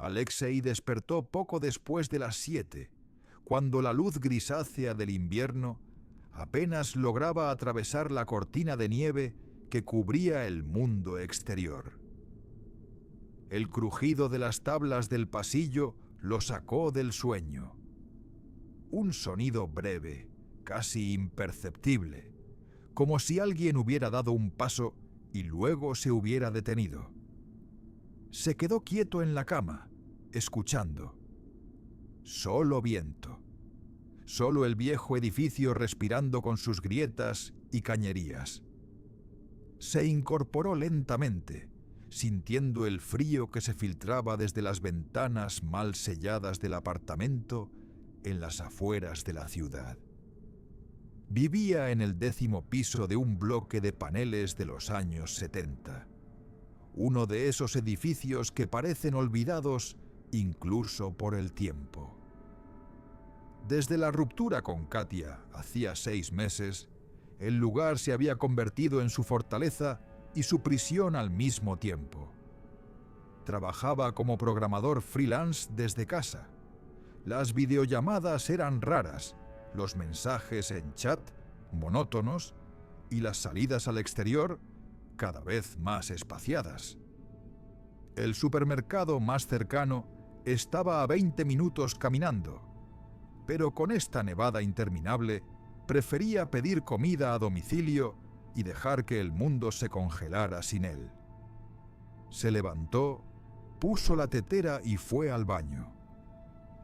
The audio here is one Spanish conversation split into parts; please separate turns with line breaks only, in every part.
Alexei despertó poco después de las 7, cuando la luz grisácea del invierno apenas lograba atravesar la cortina de nieve que cubría el mundo exterior. El crujido de las tablas del pasillo lo sacó del sueño. Un sonido breve, casi imperceptible, como si alguien hubiera dado un paso y luego se hubiera detenido. Se quedó quieto en la cama, escuchando. Solo viento. Solo el viejo edificio respirando con sus grietas y cañerías. Se incorporó lentamente, sintiendo el frío que se filtraba desde las ventanas mal selladas del apartamento en las afueras de la ciudad. Vivía en el 10º piso de un bloque de paneles de los años 70. Uno de esos edificios que parecen olvidados incluso por el tiempo. Desde la ruptura con Katia, hacía 6 meses, el lugar se había convertido en su fortaleza y su prisión al mismo tiempo. Trabajaba como programador freelance desde casa. Las videollamadas eran raras, los mensajes en chat monótonos y las salidas al exterior cada vez más espaciadas. El supermercado más cercano estaba a 20 minutos caminando, pero con esta nevada interminable prefería pedir comida a domicilio y dejar que el mundo se congelara sin él. Se levantó, puso la tetera y fue al baño.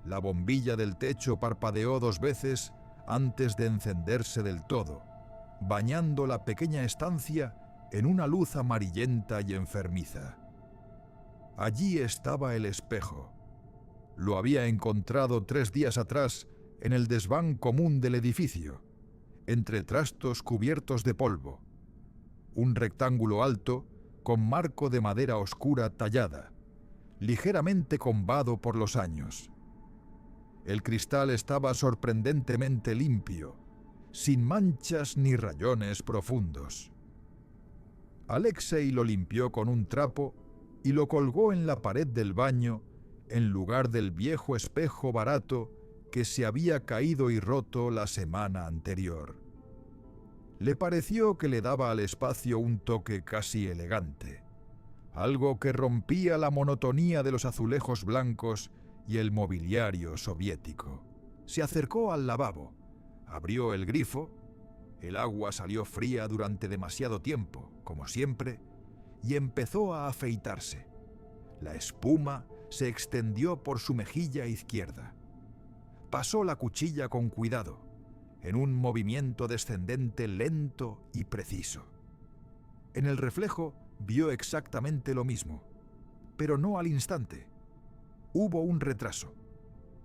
La bombilla del techo parpadeó 2 veces antes de encenderse del todo, bañando la pequeña estancia en una luz amarillenta y enfermiza. Allí estaba el espejo. Lo había encontrado 3 días atrás en el desván común del edificio, entre trastos cubiertos de polvo. Un rectángulo alto con marco de madera oscura tallada, ligeramente combado por los años. El cristal estaba sorprendentemente limpio, sin manchas ni rayones profundos. Alexei lo limpió con un trapo y lo colgó en la pared del baño en lugar del viejo espejo barato que se había caído y roto la semana anterior. Le pareció que le daba al espacio un toque casi elegante, algo que rompía la monotonía de los azulejos blancos y el mobiliario soviético. Se acercó al lavabo, abrió el grifo, el agua salió fría durante demasiado tiempo, como siempre, y empezó a afeitarse. La espuma se extendió por su mejilla izquierda. Pasó la cuchilla con cuidado, en un movimiento descendente lento y preciso. En el reflejo vio exactamente lo mismo, pero no al instante. Hubo un retraso,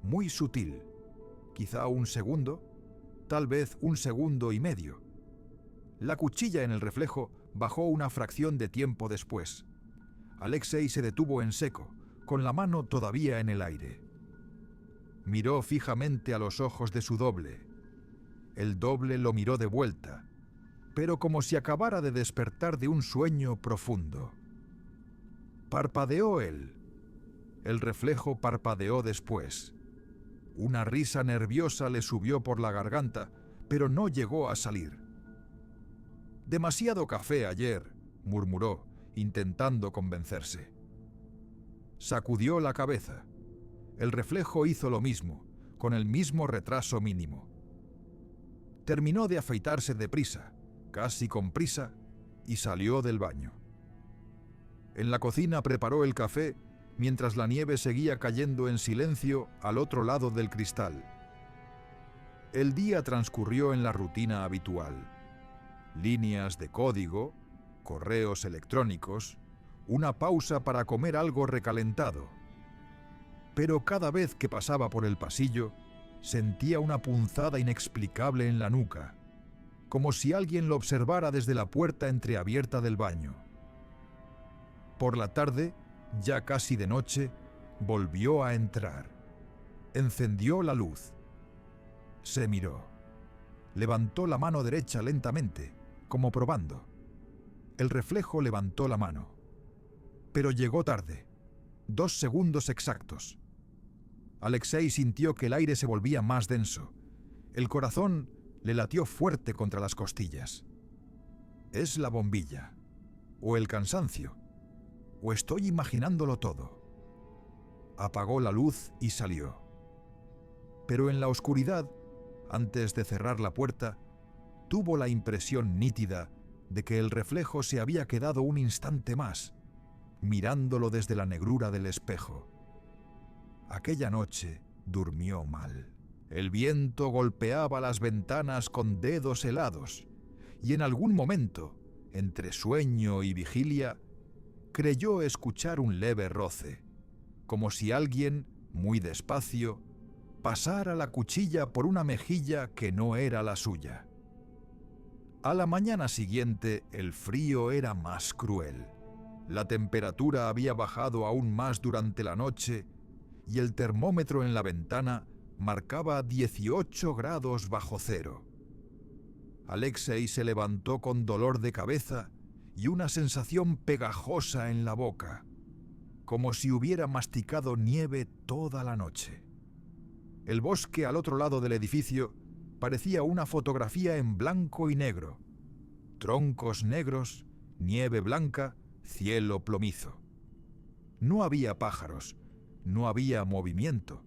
muy sutil, quizá 1 segundo, tal vez 1 segundo y medio. La cuchilla en el reflejo bajó una fracción de tiempo después. Alexei se detuvo en seco, con la mano todavía en el aire. Miró fijamente a los ojos de su doble. El doble lo miró de vuelta, pero como si acabara de despertar de un sueño profundo. Parpadeó él. El reflejo parpadeó después. Una risa nerviosa le subió por la garganta, pero no llegó a salir. «Demasiado café ayer», murmuró, intentando convencerse. Sacudió la cabeza. El reflejo hizo lo mismo, con el mismo retraso mínimo. Terminó de afeitarse deprisa, casi con prisa, y salió del baño. En la cocina preparó el café mientras la nieve seguía cayendo en silencio al otro lado del cristal. El día transcurrió en la rutina habitual. Líneas de código, correos electrónicos, una pausa para comer algo recalentado. Pero cada vez que pasaba por el pasillo, sentía una punzada inexplicable en la nuca, como si alguien lo observara desde la puerta entreabierta del baño. Por la tarde, ya casi de noche, volvió a entrar. Encendió la luz. Se miró. Levantó la mano derecha lentamente, como probando. El reflejo levantó la mano. Pero llegó tarde. 2 segundos exactos. Alexei sintió que el aire se volvía más denso. El corazón le latió fuerte contra las costillas. ¿Es la bombilla? ¿O el cansancio? ¿O estoy imaginándolo todo? Apagó la luz y salió. Pero en la oscuridad, antes de cerrar la puerta, tuvo la impresión nítida de que el reflejo se había quedado un instante más, mirándolo desde la negrura del espejo. Aquella noche durmió mal. El viento golpeaba las ventanas con dedos helados, y en algún momento, entre sueño y vigilia, creyó escuchar un leve roce, como si alguien, muy despacio, pasara la cuchilla por una mejilla que no era la suya. A la mañana siguiente el frío era más cruel. La temperatura había bajado aún más durante la noche y el termómetro en la ventana marcaba 18 grados bajo cero. Alexei se levantó con dolor de cabeza y una sensación pegajosa en la boca, como si hubiera masticado nieve toda la noche. El bosque al otro lado del edificio parecía una fotografía en blanco y negro. Troncos negros, nieve blanca, cielo plomizo. No había pájaros, no había movimiento,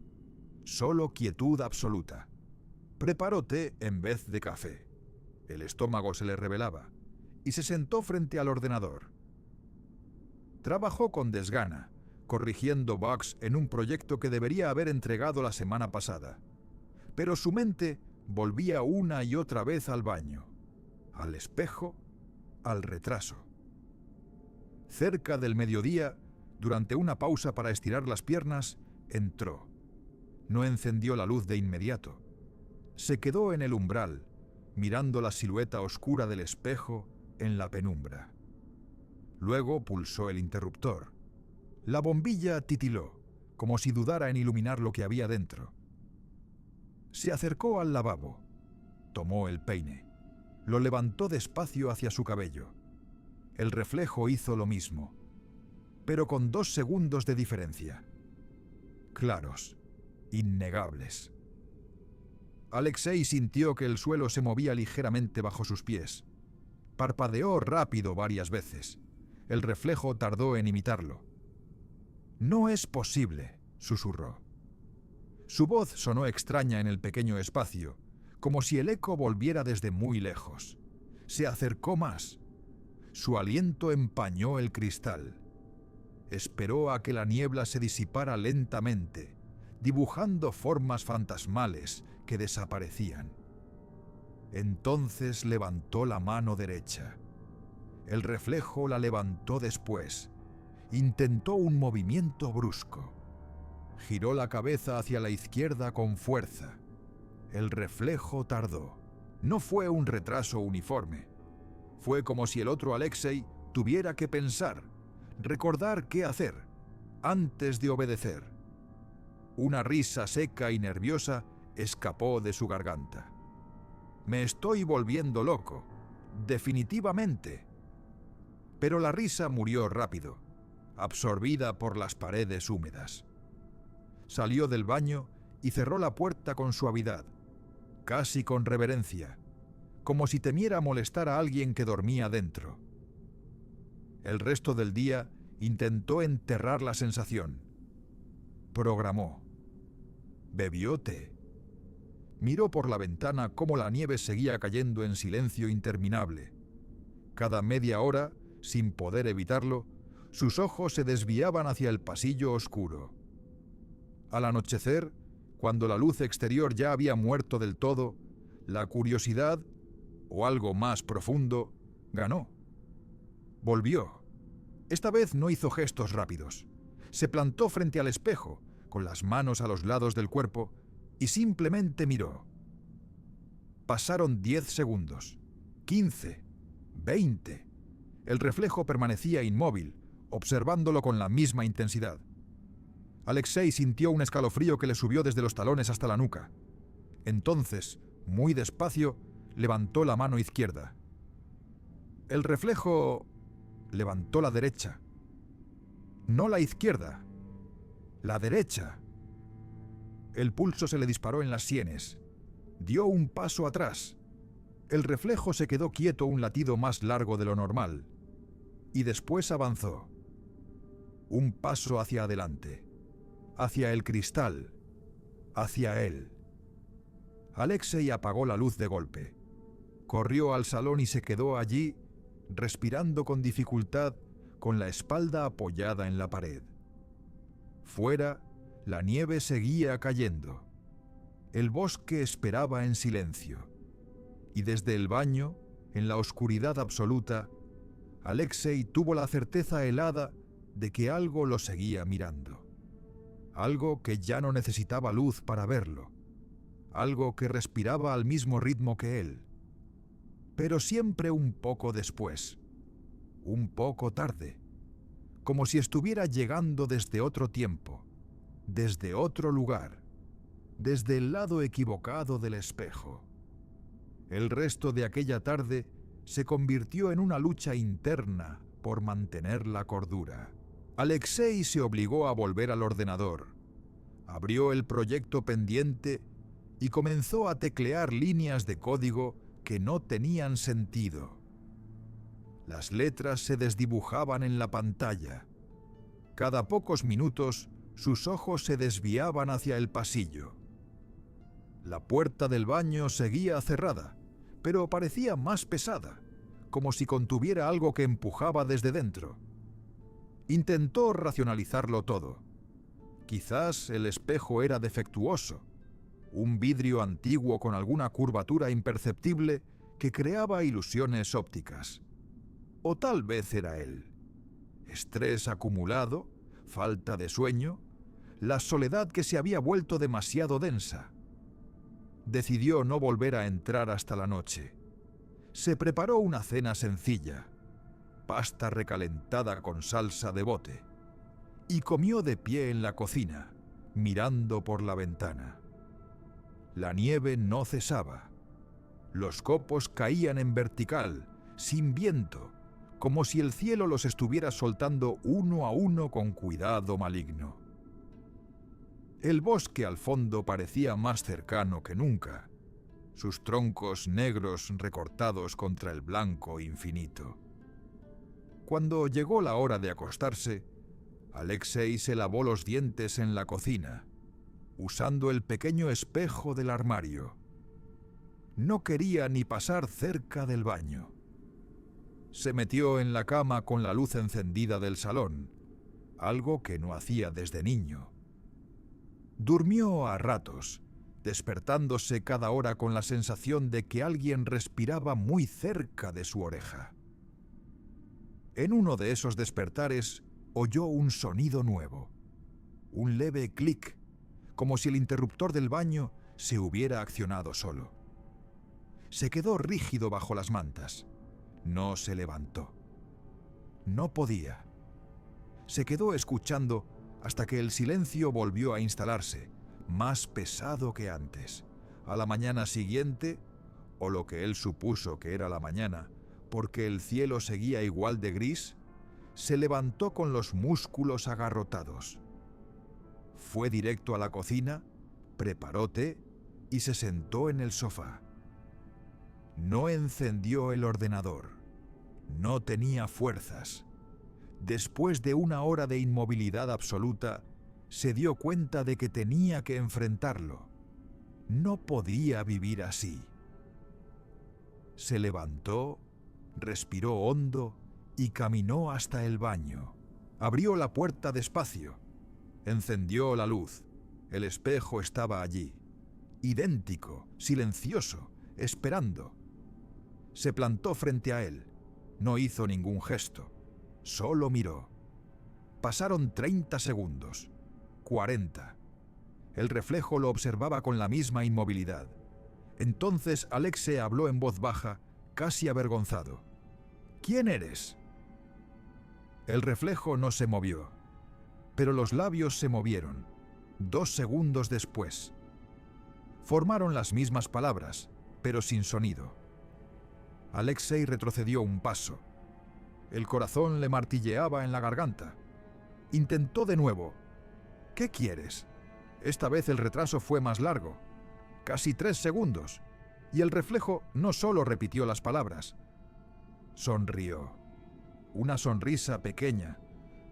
solo quietud absoluta. Preparó té en vez de café. El estómago se le rebelaba y se sentó frente al ordenador. Trabajó con desgana, corrigiendo bugs en un proyecto que debería haber entregado la semana pasada. Pero su mente volvía una y otra vez al baño, al espejo, al retraso. Cerca del mediodía, durante una pausa para estirar las piernas, entró. No encendió la luz de inmediato. Se quedó en el umbral, mirando la silueta oscura del espejo en la penumbra. Luego pulsó el interruptor. La bombilla titiló, como si dudara en iluminar lo que había dentro. Se acercó al lavabo, tomó el peine, lo levantó despacio hacia su cabello. El reflejo hizo lo mismo, pero con 2 segundos de diferencia. Claros, innegables. Alexei sintió que el suelo se movía ligeramente bajo sus pies. Parpadeó rápido varias veces. El reflejo tardó en imitarlo. «No es posible», susurró. Su voz sonó extraña en el pequeño espacio, como si el eco volviera desde muy lejos. Se acercó más. Su aliento empañó el cristal. Esperó a que la niebla se disipara lentamente, dibujando formas fantasmales que desaparecían. Entonces levantó la mano derecha. El reflejo la levantó después. Intentó un movimiento brusco. Giró la cabeza hacia la izquierda con fuerza. El reflejo tardó. No fue un retraso uniforme. Fue como si el otro Alexei tuviera que pensar, recordar qué hacer, antes de obedecer. Una risa seca y nerviosa escapó de su garganta. «Me estoy volviendo loco, definitivamente». Pero la risa murió rápido, absorbida por las paredes húmedas. Salió del baño y cerró la puerta con suavidad, casi con reverencia, como si temiera molestar a alguien que dormía dentro. El resto del día intentó enterrar la sensación. Programó. Bebió té. Miró por la ventana cómo la nieve seguía cayendo en silencio interminable. Cada media hora, sin poder evitarlo, sus ojos se desviaban hacia el pasillo oscuro. Al anochecer, cuando la luz exterior ya había muerto del todo, la curiosidad, o algo más profundo, ganó. Volvió. Esta vez no hizo gestos rápidos. Se plantó frente al espejo, con las manos a los lados del cuerpo, y simplemente miró. Pasaron 10 segundos, 15, 20. El reflejo permanecía inmóvil, observándolo con la misma intensidad. Alexei sintió un escalofrío que le subió desde los talones hasta la nuca. Entonces, muy despacio, levantó la mano izquierda. El reflejo levantó la derecha. No la izquierda, La derecha. El pulso se le disparó en las sienes. Dio un paso atrás. El reflejo se quedó quieto un latido más largo de lo normal. Y después avanzó. Un paso hacia adelante. Hacia el cristal. Hacia él. Alexei apagó la luz de golpe. Corrió al salón y se quedó allí, respirando con dificultad, con la espalda apoyada en la pared. Fuera, la nieve seguía cayendo. El bosque esperaba en silencio. Y desde el baño, en la oscuridad absoluta, Alexei tuvo la certeza helada de que algo lo seguía mirando. Algo que ya no necesitaba luz para verlo. Algo que respiraba al mismo ritmo que él. Pero siempre un poco después. Un poco tarde. Como si estuviera llegando desde otro tiempo. Desde otro lugar. Desde el lado equivocado del espejo. El resto de aquella tarde se convirtió en una lucha interna por mantener la cordura. Alexei se obligó a volver al ordenador. Abrió el proyecto pendiente y comenzó a teclear líneas de código que no tenían sentido. Las letras se desdibujaban en la pantalla. Cada pocos minutos, sus ojos se desviaban hacia el pasillo. La puerta del baño seguía cerrada, pero parecía más pesada, como si contuviera algo que empujaba desde dentro. Intentó racionalizarlo todo. Quizás el espejo era defectuoso, un vidrio antiguo con alguna curvatura imperceptible que creaba ilusiones ópticas. O tal vez era él. Estrés acumulado, falta de sueño, la soledad que se había vuelto demasiado densa. Decidió no volver a entrar hasta la noche. Se preparó una cena sencilla, pasta recalentada con salsa de bote, y comió de pie en la cocina, mirando por la ventana. La nieve no cesaba. Los copos caían en vertical, sin viento, como si el cielo los estuviera soltando uno a uno con cuidado maligno. El bosque al fondo parecía más cercano que nunca, sus troncos negros recortados contra el blanco infinito. Cuando llegó la hora de acostarse, Alexei se lavó los dientes en la cocina, usando el pequeño espejo del armario. No quería ni pasar cerca del baño. Se metió en la cama con la luz encendida del salón, algo que no hacía desde niño. Durmió a ratos, despertándose cada hora con la sensación de que alguien respiraba muy cerca de su oreja. En uno de esos despertares oyó un sonido nuevo, un leve clic, como si el interruptor del baño se hubiera accionado solo. Se quedó rígido bajo las mantas. No se levantó. No podía. Se quedó escuchando hasta que el silencio volvió a instalarse, más pesado que antes. A la mañana siguiente, o lo que él supuso que era la mañana, porque el cielo seguía igual de gris, se levantó con los músculos agarrotados. Fue directo a la cocina, preparó té y se sentó en el sofá. No encendió el ordenador. No tenía fuerzas. Después de una hora de inmovilidad absoluta, se dio cuenta de que tenía que enfrentarlo. No podía vivir así. Se levantó, respiró hondo y caminó hasta el baño. Abrió la puerta despacio. Encendió la luz. El espejo estaba allí, idéntico, silencioso, esperando. Se plantó frente a él. No hizo ningún gesto. Solo miró. Pasaron 30 segundos. 40. El reflejo lo observaba con la misma inmovilidad. Entonces Alexei habló en voz baja, casi avergonzado. ¿Quién eres? El reflejo no se movió, pero los labios se movieron, 2 segundos después. Formaron las mismas palabras, pero sin sonido. Alexei retrocedió un paso. El corazón le martilleaba en la garganta. Intentó de nuevo. ¿Qué quieres? Esta vez el retraso fue más largo, casi 3 segundos, y el reflejo no solo repitió las palabras. Sonrió. Una sonrisa pequeña,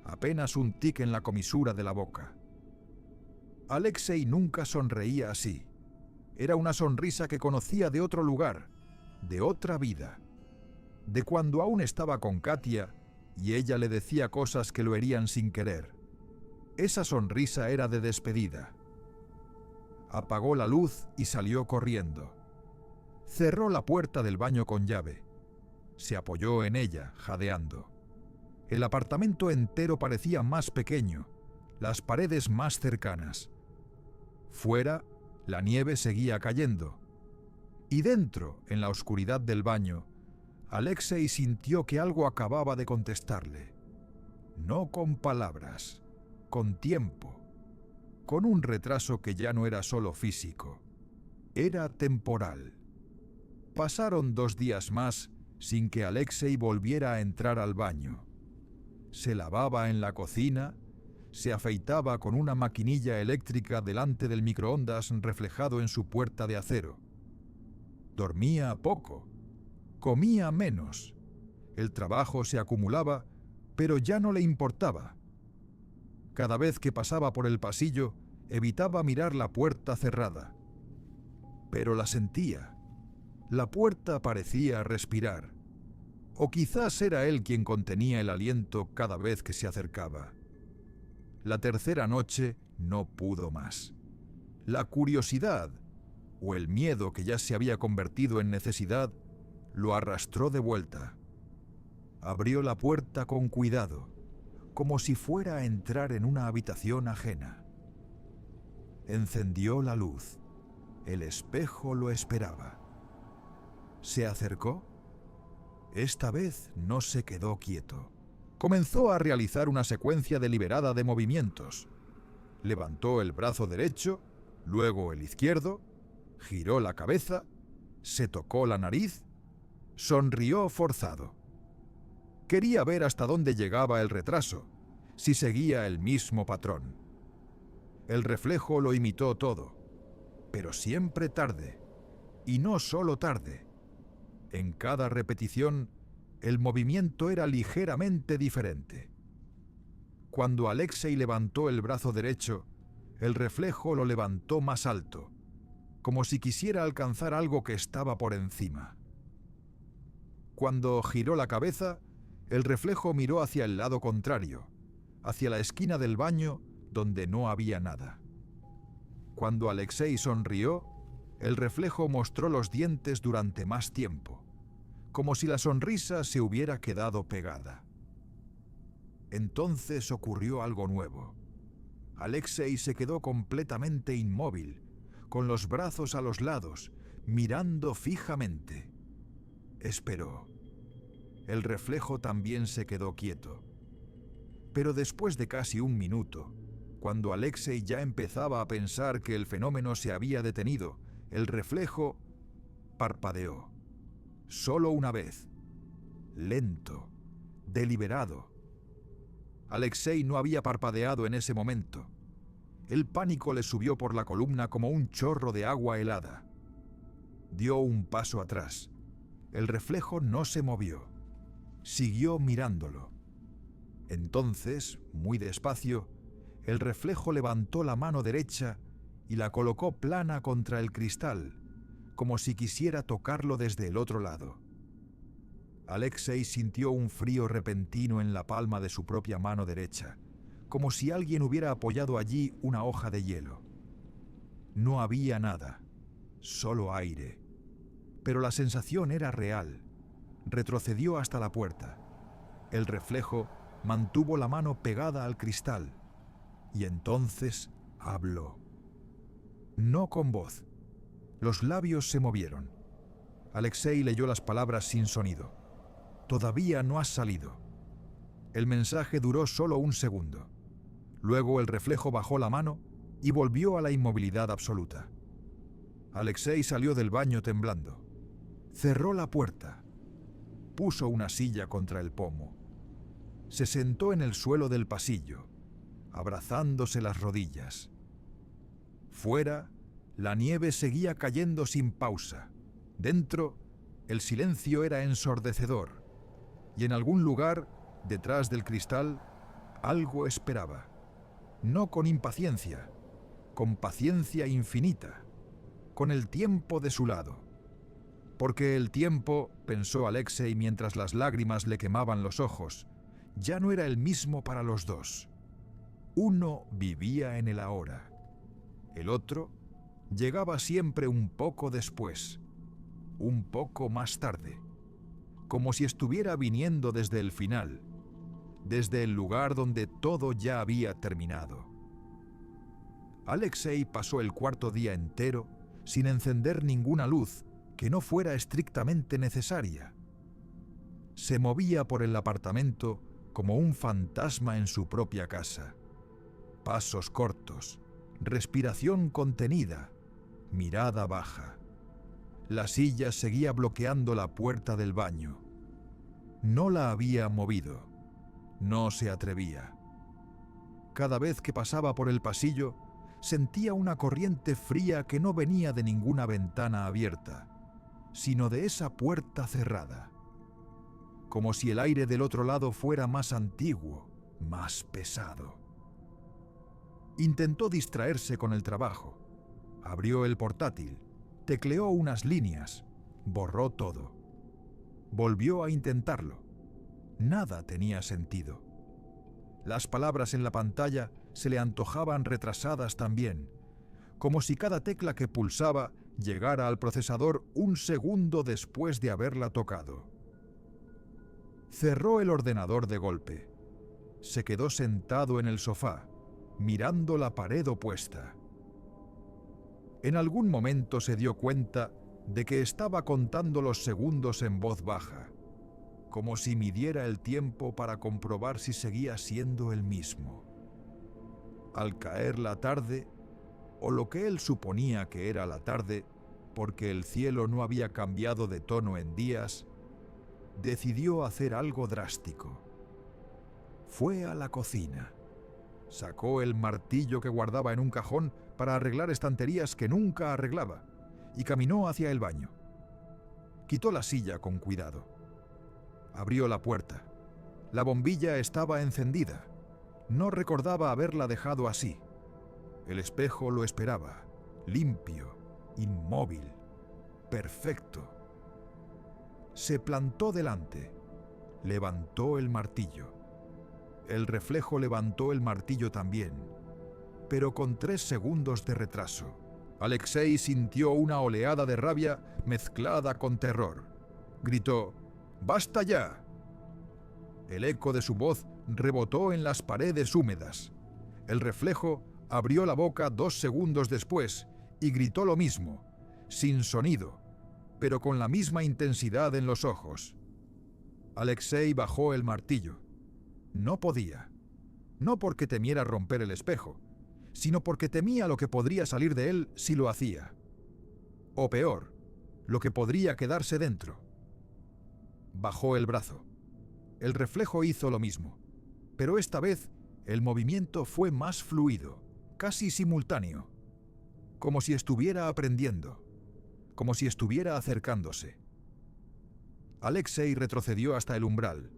apenas un tic en la comisura de la boca. Alexei nunca sonreía así. Era una sonrisa que conocía de otro lugar, de otra vida, de cuando aún estaba con Katia y ella le decía cosas que lo herían sin querer. Esa sonrisa era de despedida. Apagó la luz y salió corriendo. Cerró la puerta del baño con llave. Se apoyó en ella, jadeando. El apartamento entero parecía más pequeño, las paredes más cercanas. Fuera, la nieve seguía cayendo. Y dentro, en la oscuridad del baño, Alexei sintió que algo acababa de contestarle. No con palabras, con tiempo, con un retraso que ya no era solo físico, era temporal. Pasaron 2 días más sin que Alexei volviera a entrar al baño. Se lavaba en la cocina, se afeitaba con una maquinilla eléctrica delante del microondas reflejado en su puerta de acero. Dormía poco, comía menos. El trabajo se acumulaba, pero ya no le importaba. Cada vez que pasaba por el pasillo, evitaba mirar la puerta cerrada. Pero la sentía. La puerta parecía respirar. O quizás era él quien contenía el aliento cada vez que se acercaba. La tercera noche no pudo más. La curiosidad, o el miedo que ya se había convertido en necesidad, lo arrastró de vuelta. Abrió la puerta con cuidado, como si fuera a entrar en una habitación ajena. Encendió la luz. El espejo lo esperaba. Se acercó. Esta vez no se quedó quieto. Comenzó a realizar una secuencia deliberada de movimientos. Levantó el brazo derecho, luego el izquierdo, giró la cabeza, se tocó la nariz, sonrió forzado. Quería ver hasta dónde llegaba el retraso, si seguía el mismo patrón. El reflejo lo imitó todo, pero siempre tarde, y no solo tarde. En cada repetición, el movimiento era ligeramente diferente. Cuando Alexei levantó el brazo derecho, el reflejo lo levantó más alto, como si quisiera alcanzar algo que estaba por encima. Cuando giró la cabeza, el reflejo miró hacia el lado contrario, hacia la esquina del baño donde no había nada. Cuando Alexei sonrió, el reflejo mostró los dientes durante más tiempo, como si la sonrisa se hubiera quedado pegada. Entonces ocurrió algo nuevo. Alexei se quedó completamente inmóvil, con los brazos a los lados, mirando fijamente. Esperó. El reflejo también se quedó quieto. Pero después de casi 1 minuto, cuando Alexei ya empezaba a pensar que el fenómeno se había detenido, el reflejo parpadeó. Solo una vez. Lento, deliberado. Alexei no había parpadeado en ese momento. El pánico le subió por la columna como un chorro de agua helada. Dio un paso atrás. El reflejo no se movió. Siguió mirándolo. Entonces, muy despacio, el reflejo levantó la mano derecha y la colocó plana contra el cristal, como si quisiera tocarlo desde el otro lado. Alexei sintió un frío repentino en la palma de su propia mano derecha, como si alguien hubiera apoyado allí una hoja de hielo. No había nada, solo aire. Pero la sensación era real. Retrocedió hasta la puerta. El reflejo mantuvo la mano pegada al cristal, y entonces habló. No con voz. Los labios se movieron. Alexei leyó las palabras sin sonido. Todavía no has salido. El mensaje duró solo 1 segundo. Luego el reflejo bajó la mano y volvió a la inmovilidad absoluta. Alexei salió del baño temblando. Cerró la puerta. Puso una silla contra el pomo. Se sentó en el suelo del pasillo. abrazándose las rodillas. Fuera, la nieve seguía cayendo sin pausa. Dentro, el silencio era ensordecedor, y en algún lugar, detrás del cristal, algo esperaba. No con impaciencia, con paciencia infinita, con el tiempo de su lado. Porque el tiempo, pensó Alexei mientras las lágrimas le quemaban los ojos, ya no era el mismo para los dos. Uno vivía en el ahora. El otro llegaba siempre un poco después, un poco más tarde, como si estuviera viniendo desde el final, desde el lugar donde todo ya había terminado. Alexei pasó el cuarto día entero sin encender ninguna luz que no fuera estrictamente necesaria. Se movía por el apartamento como un fantasma en su propia casa. Pasos cortos, respiración contenida, mirada baja. La silla seguía bloqueando la puerta del baño. No la había movido. No se atrevía. Cada vez que pasaba por el pasillo, sentía una corriente fría que no venía de ninguna ventana abierta, sino de esa puerta cerrada. Como si el aire del otro lado fuera más antiguo, más pesado. Intentó distraerse con el trabajo. Abrió el portátil, tecleó unas líneas, borró todo. Volvió a intentarlo. Nada tenía sentido. Las palabras en la pantalla se le antojaban retrasadas también, como si cada tecla que pulsaba llegara al procesador un segundo después de haberla tocado. Cerró el ordenador de golpe. Se quedó sentado en el sofá, mirando la pared opuesta. En algún momento se dio cuenta de que estaba contando los segundos en voz baja, como si midiera el tiempo para comprobar si seguía siendo el mismo. Al caer la tarde, o lo que él suponía que era la tarde, porque el cielo no había cambiado de tono en días, decidió hacer algo drástico. Fue a la cocina. Sacó el martillo que guardaba en un cajón para arreglar estanterías que nunca arreglaba y caminó hacia el baño. Quitó la silla con cuidado. Abrió la puerta. La bombilla estaba encendida. No recordaba haberla dejado así. El espejo lo esperaba, limpio, inmóvil, perfecto. Se plantó delante. Levantó el martillo. El reflejo levantó el martillo también, pero con 3 segundos de retraso. Alexei sintió una oleada de rabia mezclada con terror. Gritó: ¡Basta ya! El eco de su voz rebotó en las paredes húmedas. El reflejo abrió la boca 2 segundos después y gritó lo mismo, sin sonido, pero con la misma intensidad en los ojos. Alexei bajó el martillo. No podía. No porque temiera romper el espejo, sino porque temía lo que podría salir de él si lo hacía. O peor, lo que podría quedarse dentro. Bajó el brazo. El reflejo hizo lo mismo, pero esta vez el movimiento fue más fluido, casi simultáneo, como si estuviera aprendiendo, como si estuviera acercándose. Alexei retrocedió hasta el umbral.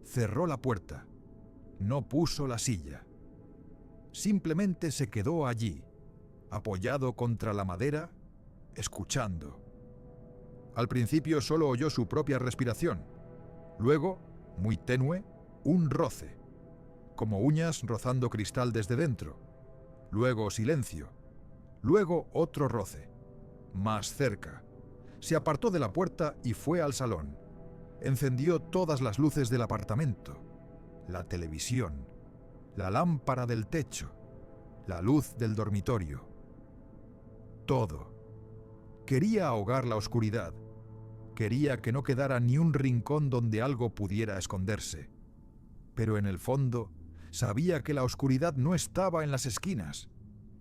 Cerró la puerta. No puso la silla. Simplemente se quedó allí, apoyado contra la madera, escuchando. Al principio solo oyó su propia respiración. Luego, muy tenue, un roce, como uñas rozando cristal desde dentro. Luego silencio. Luego otro roce, más cerca. Se apartó de la puerta y fue al salón. Encendió todas las luces del apartamento, la televisión, la lámpara del techo, la luz del dormitorio. Todo. Quería ahogar la oscuridad. Quería que no quedara ni un rincón donde algo pudiera esconderse. Pero en el fondo, sabía que la oscuridad no estaba en las esquinas,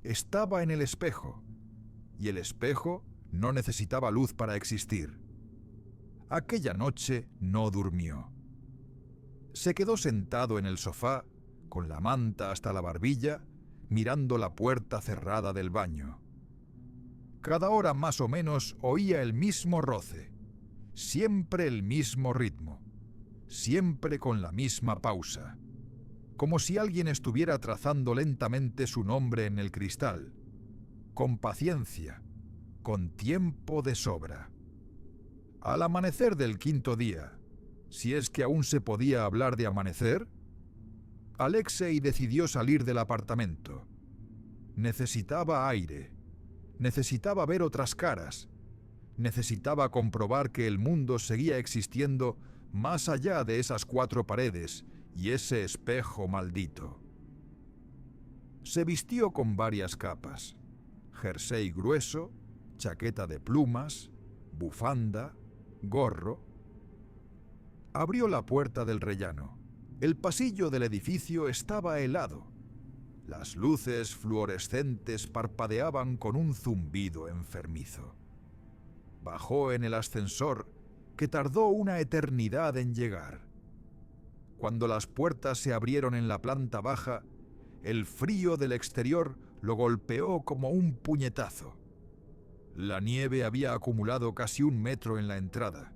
estaba en el espejo. Y el espejo no necesitaba luz para existir. Aquella noche no durmió. Se quedó sentado en el sofá, con la manta hasta la barbilla, mirando la puerta cerrada del baño. Cada hora más o menos oía el mismo roce, siempre el mismo ritmo, siempre con la misma pausa, como si alguien estuviera trazando lentamente su nombre en el cristal, con paciencia, con tiempo de sobra. Al amanecer del quinto día, si es que aún se podía hablar de amanecer, Alexei decidió salir del apartamento. Necesitaba aire, necesitaba ver otras caras, necesitaba comprobar que el mundo seguía existiendo más allá de esas 4 paredes y ese espejo maldito. Se vistió con varias capas: jersey grueso, chaqueta de plumas, bufanda, gorro. Abrió la puerta del rellano. El pasillo del edificio estaba helado. Las luces fluorescentes parpadeaban con un zumbido enfermizo. Bajó en el ascensor, que tardó una eternidad en llegar. Cuando las puertas se abrieron en la planta baja, el frío del exterior lo golpeó como un puñetazo. La nieve había acumulado casi 1 metro en la entrada.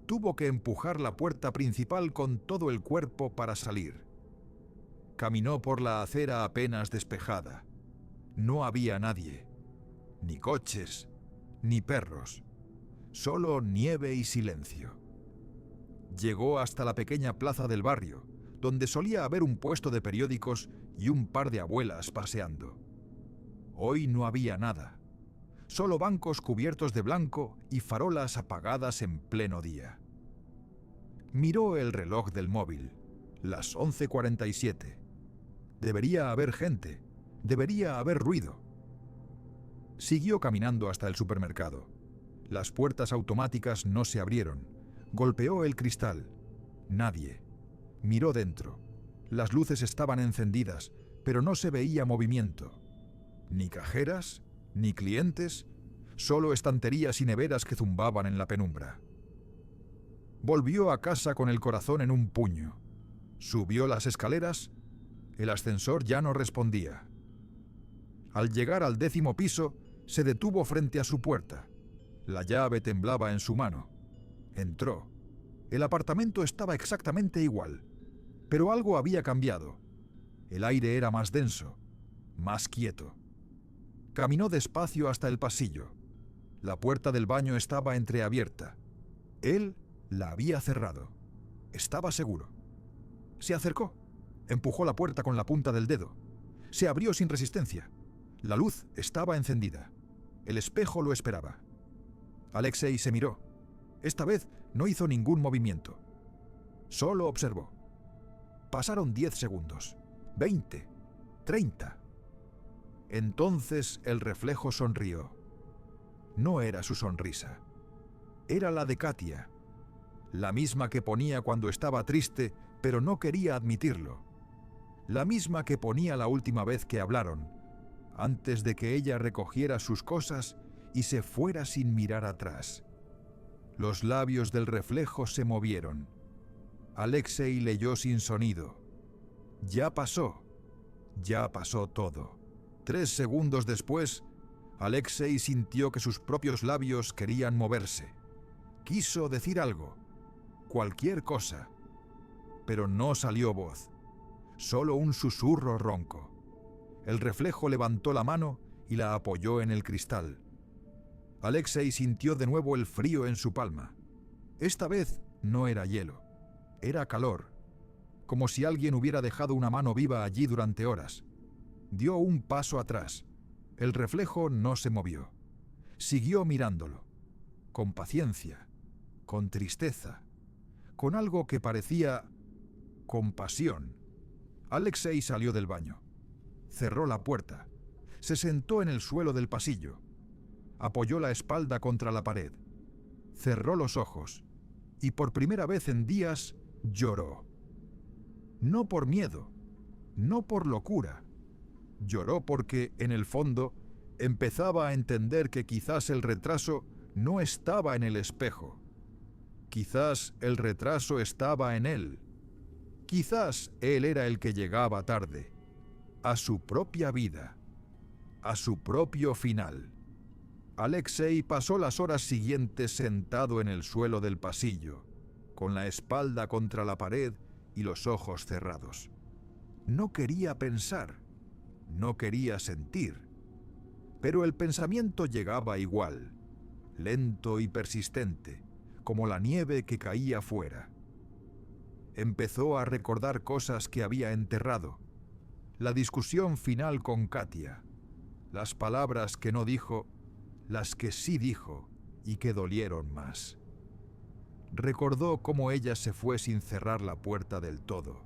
Tuvo que empujar la puerta principal con todo el cuerpo para salir. Caminó por la acera apenas despejada. No había nadie, ni coches, ni perros, solo nieve y silencio. Llegó hasta la pequeña plaza del barrio, donde solía haber un puesto de periódicos y un par de abuelas paseando. Hoy no había nada, solo bancos cubiertos de blanco y farolas apagadas en pleno día. Miró el reloj del móvil, las 11:47. Debería haber gente, debería haber ruido. Siguió caminando hasta el supermercado. Las puertas automáticas no se abrieron. Golpeó el cristal. Nadie. Miró dentro. Las luces estaban encendidas, pero no se veía movimiento. Ni cajeras, ni clientes, solo estanterías y neveras que zumbaban en la penumbra. Volvió a casa con el corazón en un puño. Subió las escaleras. El ascensor ya no respondía. Al llegar al 10º piso, se detuvo frente a su puerta. La llave temblaba en su mano. Entró. El apartamento estaba exactamente igual, pero algo había cambiado. El aire era más denso, más quieto. Caminó despacio hasta el pasillo. La puerta del baño estaba entreabierta. Él la había cerrado. Estaba seguro. Se acercó. Empujó la puerta con la punta del dedo. Se abrió sin resistencia. La luz estaba encendida. El espejo lo esperaba. Alexei se miró. Esta vez no hizo ningún movimiento. Solo observó. Pasaron 10 segundos, 20, 30. Entonces el reflejo sonrió. No era su sonrisa. Era la de Katia. La misma que ponía cuando estaba triste, pero no quería admitirlo. La misma que ponía la última vez que hablaron, antes de que ella recogiera sus cosas y se fuera sin mirar atrás. Los labios del reflejo se movieron. Alexei leyó sin sonido. Ya pasó todo. 3 segundos después, Alexei sintió que sus propios labios querían moverse. Quiso decir algo, cualquier cosa, pero no salió voz, solo un susurro ronco. El reflejo levantó la mano y la apoyó en el cristal. Alexei sintió de nuevo el frío en su palma. Esta vez no era hielo, era calor, como si alguien hubiera dejado una mano viva allí durante horas. Dio un paso atrás. El reflejo no se movió. Siguió mirándolo, con paciencia, con tristeza, con algo que parecía compasión. Alexei salió del baño. Cerró la puerta. Se sentó en el suelo del pasillo. Apoyó la espalda contra la pared. Cerró los ojos y por primera vez en días lloró. No por miedo, no por locura. Lloró porque, en el fondo, empezaba a entender que quizás el retraso no estaba en el espejo. Quizás el retraso estaba en él. Quizás él era el que llegaba tarde, a su propia vida, a su propio final. Alexei pasó las horas siguientes sentado en el suelo del pasillo, con la espalda contra la pared y los ojos cerrados. No quería pensar, no quería sentir, pero el pensamiento llegaba igual, lento y persistente, como la nieve que caía fuera. Empezó a recordar cosas que había enterrado, la discusión final con Katia, las palabras que no dijo, las que sí dijo y que dolieron más. Recordó cómo ella se fue sin cerrar la puerta del todo,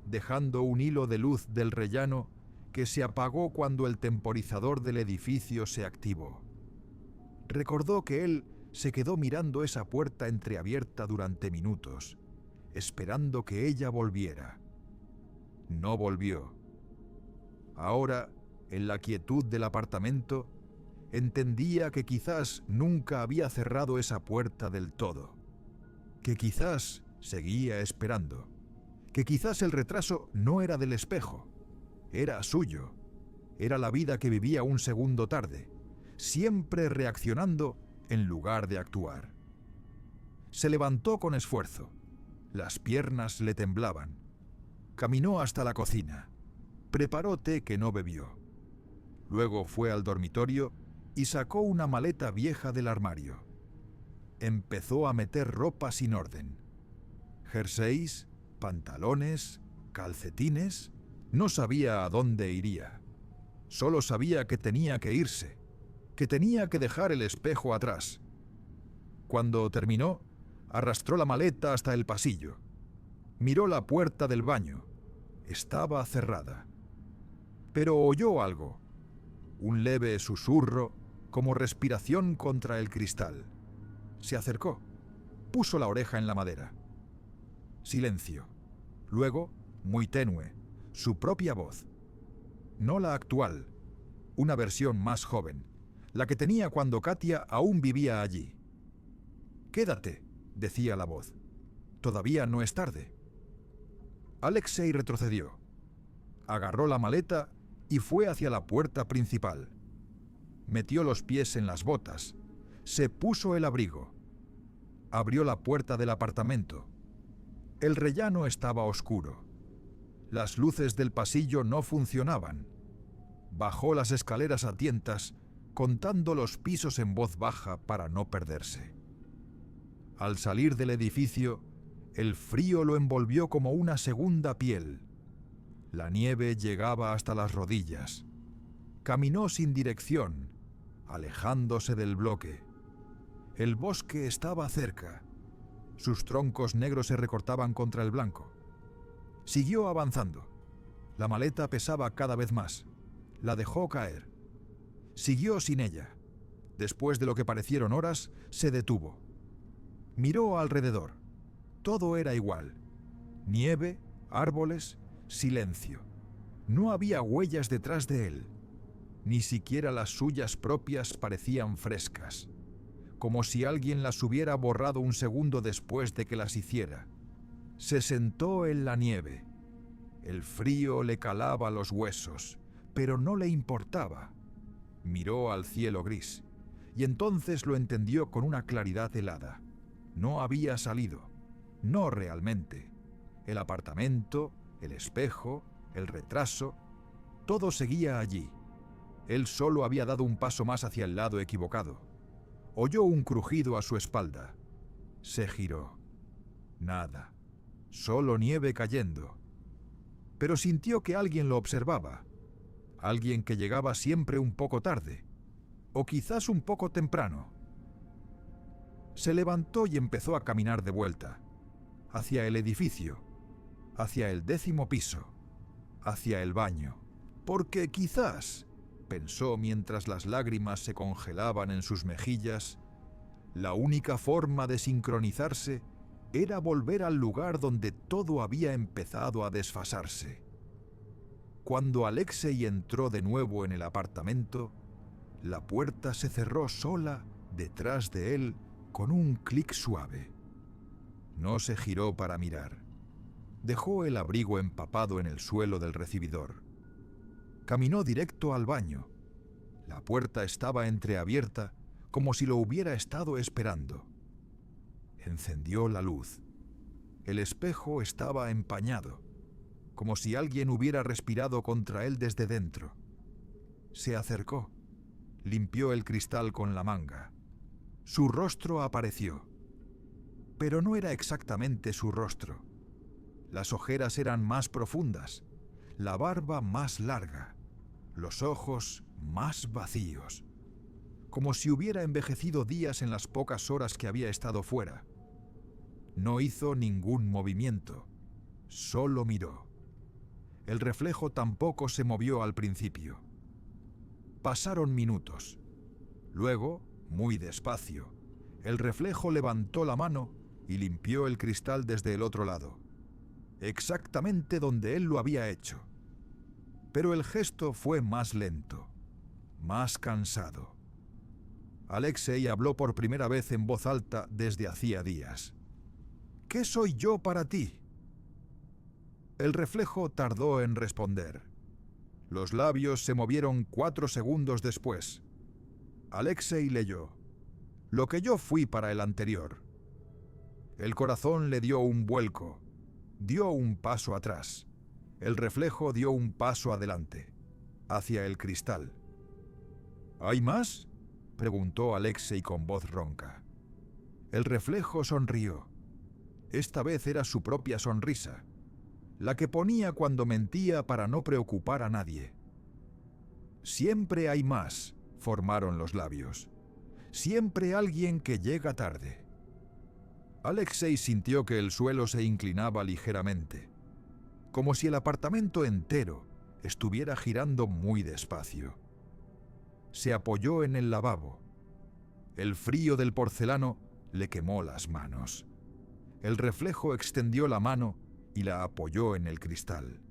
dejando un hilo de luz del rellano que se apagó cuando el temporizador del edificio se activó. Recordó que él se quedó mirando esa puerta entreabierta durante minutos, esperando que ella volviera. No volvió. Ahora, en la quietud del apartamento, entendía que quizás nunca había cerrado esa puerta del todo, que quizás seguía esperando, que quizás el retraso no era del espejo, era suyo, era la vida que vivía un segundo tarde, siempre reaccionando en lugar de actuar. Se levantó con esfuerzo, las piernas le temblaban, caminó hasta la cocina, preparó té que no bebió. Luego fue al dormitorio y sacó una maleta vieja del armario. Empezó a meter ropa sin orden. Jerseys, pantalones, calcetines. No sabía a dónde iría. Solo sabía que tenía que irse, que tenía que dejar el espejo atrás. Cuando terminó, arrastró la maleta hasta el pasillo. Miró la puerta del baño. Estaba cerrada. Pero oyó algo. Un leve susurro, como respiración contra el cristal. Se acercó. Puso la oreja en la madera. Silencio. Luego, muy tenue, su propia voz. No la actual, una versión más joven, la que tenía cuando Katia aún vivía allí. «Quédate», decía la voz. «Todavía no es tarde». Alexei retrocedió. Agarró la maleta y fue hacia la puerta principal. Metió los pies en las botas. Se puso el abrigo. Abrió la puerta del apartamento. El rellano estaba oscuro. Las luces del pasillo no funcionaban. Bajó las escaleras a tientas, contando los pisos en voz baja para no perderse. Al salir del edificio, el frío lo envolvió como una segunda piel. La nieve llegaba hasta las rodillas. Caminó sin dirección, alejándose del bloque. El bosque estaba cerca. Sus troncos negros se recortaban contra el blanco. Siguió avanzando. La maleta pesaba cada vez más. La dejó caer. Siguió sin ella. Después de lo que parecieron horas, se detuvo. Miró alrededor. Todo era igual. Nieve, árboles, silencio. No había huellas detrás de él. Ni siquiera las suyas propias parecían frescas, como si alguien las hubiera borrado un segundo después de que las hiciera. Se sentó en la nieve. El frío le calaba los huesos, pero no le importaba. Miró al cielo gris, y entonces lo entendió con una claridad helada. No había salido, no realmente. El apartamento, el espejo, el retraso, todo seguía allí. Él solo había dado un paso más hacia el lado equivocado. Oyó un crujido a su espalda. Se giró. Nada. Solo nieve cayendo. Pero sintió que alguien lo observaba. Alguien que llegaba siempre un poco tarde. O quizás un poco temprano. Se levantó y empezó a caminar de vuelta. Hacia el edificio. Hacia el 10º piso. Hacia el baño. Porque quizás, pensó mientras las lágrimas se congelaban en sus mejillas, la única forma de sincronizarse era volver al lugar donde todo había empezado a desfasarse. Cuando Alexei entró de nuevo en el apartamento, la puerta se cerró sola detrás de él con un clic suave. No se giró para mirar. Dejó el abrigo empapado en el suelo del recibidor. Caminó directo al baño. La puerta estaba entreabierta, como si lo hubiera estado esperando. Encendió la luz. El espejo estaba empañado, como si alguien hubiera respirado contra él desde dentro. Se acercó. Limpió el cristal con la manga. Su rostro apareció. Pero no era exactamente su rostro. Las ojeras eran más profundas, la barba más larga, los ojos más vacíos, como si hubiera envejecido días en las pocas horas que había estado fuera. No hizo ningún movimiento, solo miró. El reflejo tampoco se movió al principio. Pasaron minutos. Luego, muy despacio, el reflejo levantó la mano y limpió el cristal desde el otro lado, exactamente donde él lo había hecho. Pero el gesto fue más lento, más cansado. Alexei habló por primera vez en voz alta desde hacía días. ¿Qué soy yo para ti? El reflejo tardó en responder. Los labios se movieron 4 segundos después. Alexei leyó: lo que yo fui para el anterior. El corazón le dio un vuelco. Dio un paso atrás. El reflejo dio un paso adelante, hacia el cristal. ¿Hay más?, preguntó Alexei con voz ronca. El reflejo sonrió. Esta vez era su propia sonrisa, la que ponía cuando mentía para no preocupar a nadie. Siempre hay más, formaron los labios. Siempre alguien que llega tarde. Alexei sintió que el suelo se inclinaba ligeramente, como si el apartamento entero estuviera girando muy despacio. Se apoyó en el lavabo. El frío del porcelano le quemó las manos. El reflejo extendió la mano y la apoyó en el cristal.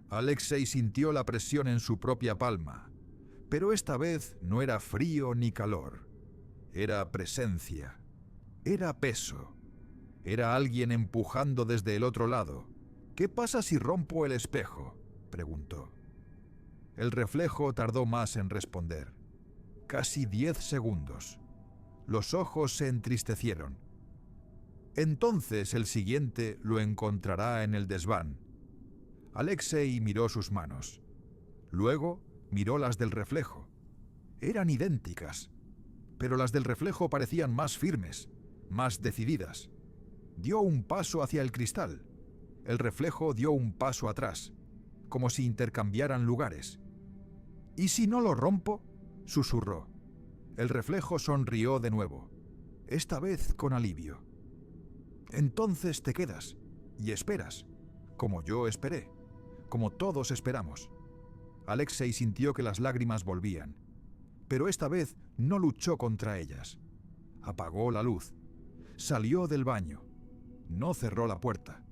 Alexei sintió la presión en su propia palma, pero esta vez no era frío ni calor. Era presencia. Era peso. Era alguien empujando desde el otro lado. ¿Qué pasa si rompo el espejo?, preguntó. El reflejo tardó más en responder. Casi 10 segundos. Los ojos se entristecieron. Entonces el siguiente lo encontrará en el desván. Alexei miró sus manos. Luego miró las del reflejo. Eran idénticas, pero las del reflejo parecían más firmes, más decididas. Dio un paso hacia el cristal. El reflejo dio un paso atrás, como si intercambiaran lugares. ¿Y si no lo rompo?, susurró. El reflejo sonrió de nuevo, esta vez con alivio. Entonces te quedas y esperas, como yo esperé, como todos esperamos. Alexei sintió que las lágrimas volvían, pero esta vez no luchó contra ellas. Apagó la luz. Salió del baño. No cerró la puerta.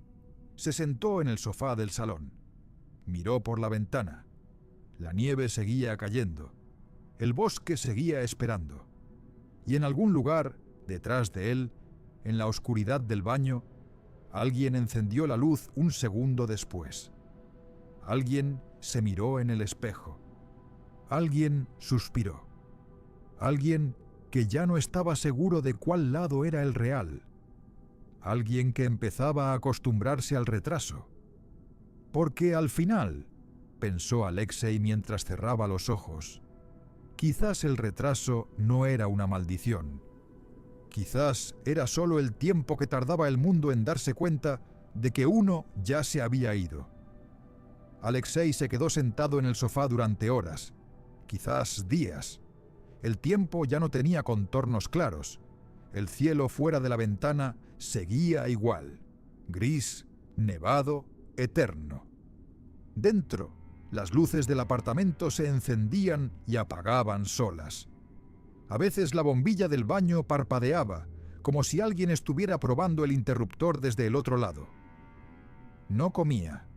Se sentó en el sofá del salón. Miró por la ventana. La nieve seguía cayendo. El bosque seguía esperando. Y en algún lugar, detrás de él, en la oscuridad del baño, alguien encendió la luz un segundo después. Alguien se miró en el espejo. Alguien suspiró. Alguien que ya no estaba seguro de cuál lado era el real. Alguien que empezaba a acostumbrarse al retraso. Porque al final, pensó Alexei mientras cerraba los ojos, quizás el retraso no era una maldición. Quizás era solo el tiempo que tardaba el mundo en darse cuenta de que uno ya se había ido. Alexei se quedó sentado en el sofá durante horas, quizás días. El tiempo ya no tenía contornos claros. El cielo fuera de la ventana seguía igual, gris, nevado, eterno. Dentro, las luces del apartamento se encendían y apagaban solas. A veces la bombilla del baño parpadeaba, como si alguien estuviera probando el interruptor desde el otro lado. No comía,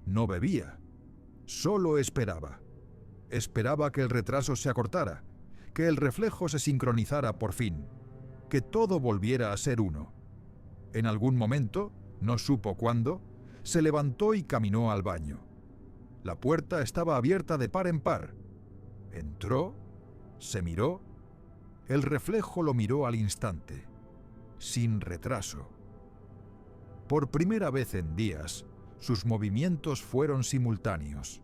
no bebía, solo esperaba. Esperaba que el retraso se acortara, que el reflejo se sincronizara por fin, que todo volviera a ser uno. En algún momento, no supo cuándo, Se levantó y caminó al baño. La puerta estaba abierta de par en par. Entró, se miró. El reflejo lo miró al instante, sin retraso. Por primera vez en días, sus movimientos fueron simultáneos.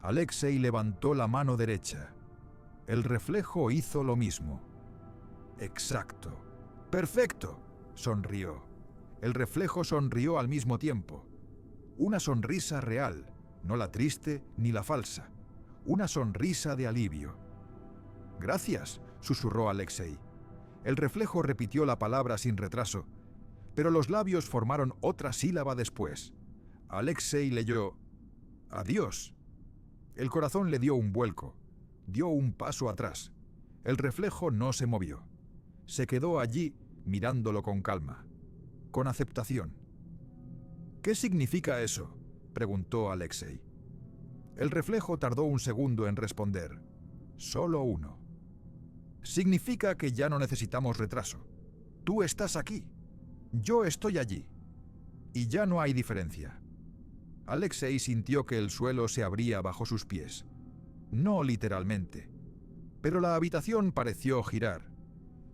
Alexei levantó la mano derecha. El reflejo hizo lo mismo. Exacto. ¡Perfecto!, sonrió. El reflejo sonrió al mismo tiempo. Una sonrisa real, no la triste ni la falsa. Una sonrisa de alivio. «Gracias», susurró Alexei. El reflejo repitió la palabra sin retraso, pero los labios formaron otra sílaba después. Alexei leyó: «Adiós». El corazón le dio un vuelco, dio un paso atrás. El reflejo no se movió. Se quedó allí mirándolo con calma, con aceptación. «¿Qué significa eso?», preguntó Alexei. El reflejo tardó un segundo en responder. Solo uno. «Significa que ya no necesitamos retraso. Tú estás aquí. Yo estoy allí. Y ya no hay diferencia». Alexei sintió que el suelo se abría bajo sus pies. No literalmente, pero la habitación pareció girar.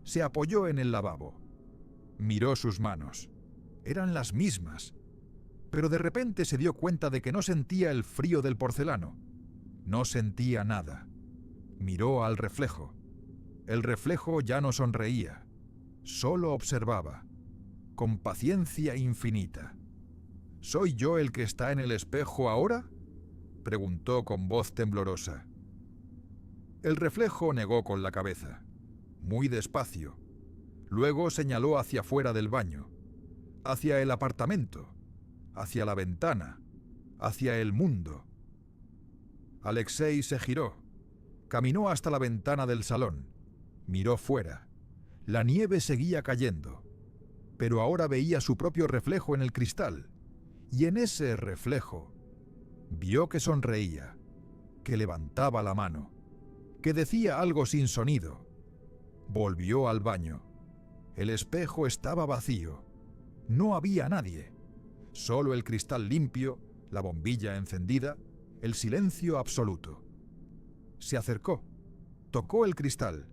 Se apoyó en el lavabo. Miró sus manos. Eran las mismas. Pero de repente se dio cuenta de que no sentía el frío del porcelano. No sentía nada. Miró al reflejo. El reflejo ya no sonreía. Solo observaba, con paciencia infinita. «¿Soy yo el que está en el espejo ahora?», preguntó con voz temblorosa. El reflejo negó con la cabeza, muy despacio. Luego señaló hacia fuera del baño, hacia el apartamento, hacia la ventana, hacia el mundo. Alexei se giró, caminó hasta la ventana del salón, miró fuera. La nieve seguía cayendo, pero ahora veía su propio reflejo en el cristal. Y en ese reflejo vio que sonreía, que levantaba la mano, que decía algo sin sonido. Volvió al baño. El espejo estaba vacío. No había nadie. Solo el cristal limpio, la bombilla encendida, el silencio absoluto. Se acercó, tocó el cristal.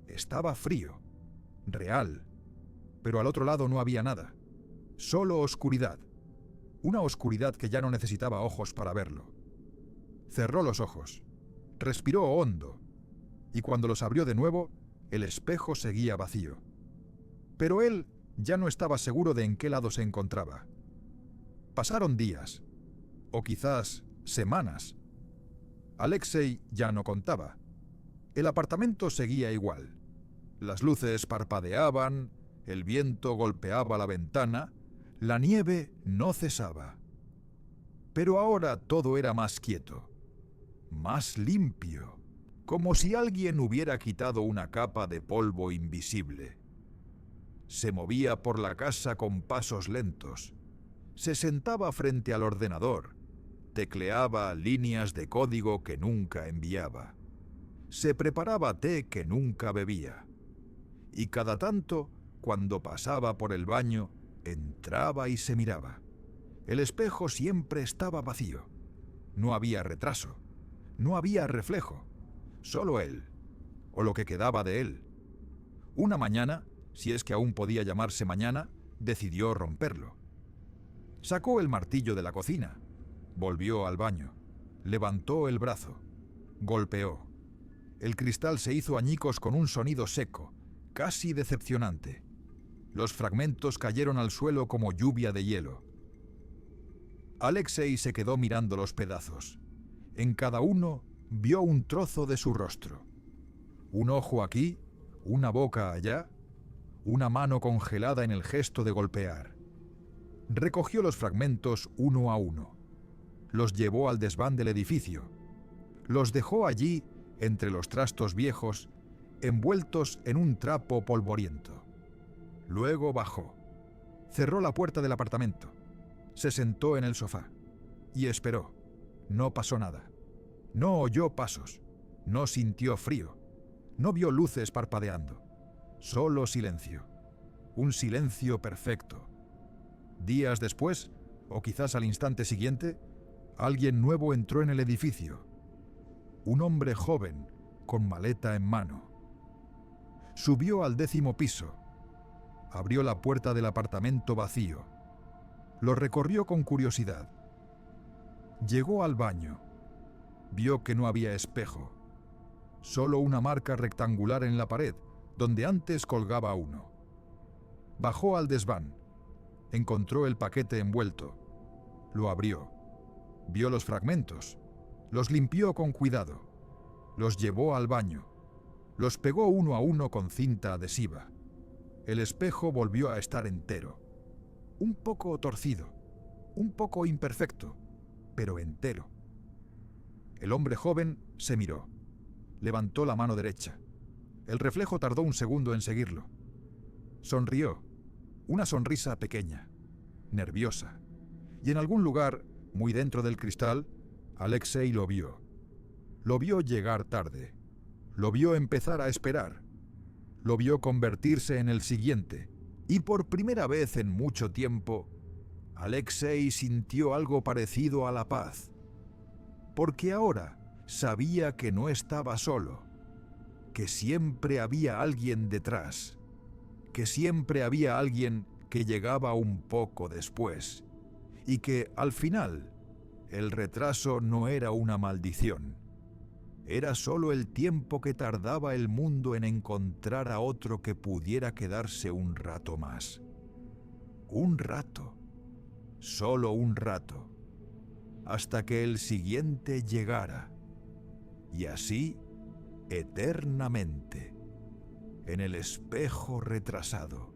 Estaba frío, real, pero al otro lado no había nada. Solo oscuridad. Una oscuridad que ya no necesitaba ojos para verlo. Cerró los ojos, respiró hondo, y cuando los abrió de nuevo, el espejo seguía vacío. Pero él ya no estaba seguro de en qué lado se encontraba. Pasaron días, o quizás semanas. Alexei ya no contaba. El apartamento seguía igual. Las luces parpadeaban, el viento golpeaba la ventana, la nieve no cesaba. Pero ahora todo era más quieto, más limpio, como si alguien hubiera quitado una capa de polvo invisible. Se movía por la casa con pasos lentos. Se sentaba frente al ordenador, tecleaba líneas de código que nunca enviaba. Se preparaba té que nunca bebía. Y cada tanto, cuando pasaba por el baño, entraba y se miraba. El espejo siempre estaba vacío. No había retraso. No había reflejo. Solo él, o lo que quedaba de él. Una mañana, si es que aún podía llamarse mañana, decidió romperlo. Sacó el martillo de la cocina. Volvió al baño. Levantó el brazo. Golpeó. El cristal se hizo añicos con un sonido seco, casi decepcionante. Los fragmentos cayeron al suelo como lluvia de hielo. Alexei se quedó mirando los pedazos. En cada uno vio un trozo de su rostro. Un ojo aquí, una boca allá, una mano congelada en el gesto de golpear. Recogió los fragmentos uno a uno. Los llevó al desván del edificio. Los dejó allí entre los trastos viejos, envueltos en un trapo polvoriento. Luego bajó. Cerró la puerta del apartamento. Se sentó en el sofá y esperó. No pasó nada. No oyó pasos. No sintió frío. No vio luces parpadeando. Solo silencio. Un silencio perfecto. Días después, o quizás al instante siguiente, alguien nuevo entró en el edificio. Un hombre joven, con maleta en mano. Subió al 10º piso. Abrió la puerta del apartamento vacío. Lo recorrió con curiosidad. Llegó al baño. Vio que no había espejo. Solo una marca rectangular en la pared, donde antes colgaba uno. Bajó al desván. Encontró el paquete envuelto. Lo abrió. Vio los fragmentos. Los limpió con cuidado. Los llevó al baño. Los pegó uno a uno con cinta adhesiva. El espejo volvió a estar entero. Un poco torcido. Un poco imperfecto, pero entero. El hombre joven se miró. Levantó la mano derecha. El reflejo tardó un segundo en seguirlo. Sonrió. Una sonrisa pequeña, nerviosa. Y en algún lugar, muy dentro del cristal, Alexei lo vio. Lo vio llegar tarde. Lo vio empezar a esperar. Lo vio convertirse en el siguiente. Y por primera vez en mucho tiempo, Alexei sintió algo parecido a la paz. Porque ahora sabía que no estaba solo, que siempre había alguien detrás, que siempre había alguien que llegaba un poco después, y que, al final, el retraso no era una maldición. Era solo el tiempo que tardaba el mundo en encontrar a otro que pudiera quedarse un rato más. Un rato. Solo un rato. Hasta que el siguiente llegara. Y así, eternamente, en el espejo retrasado.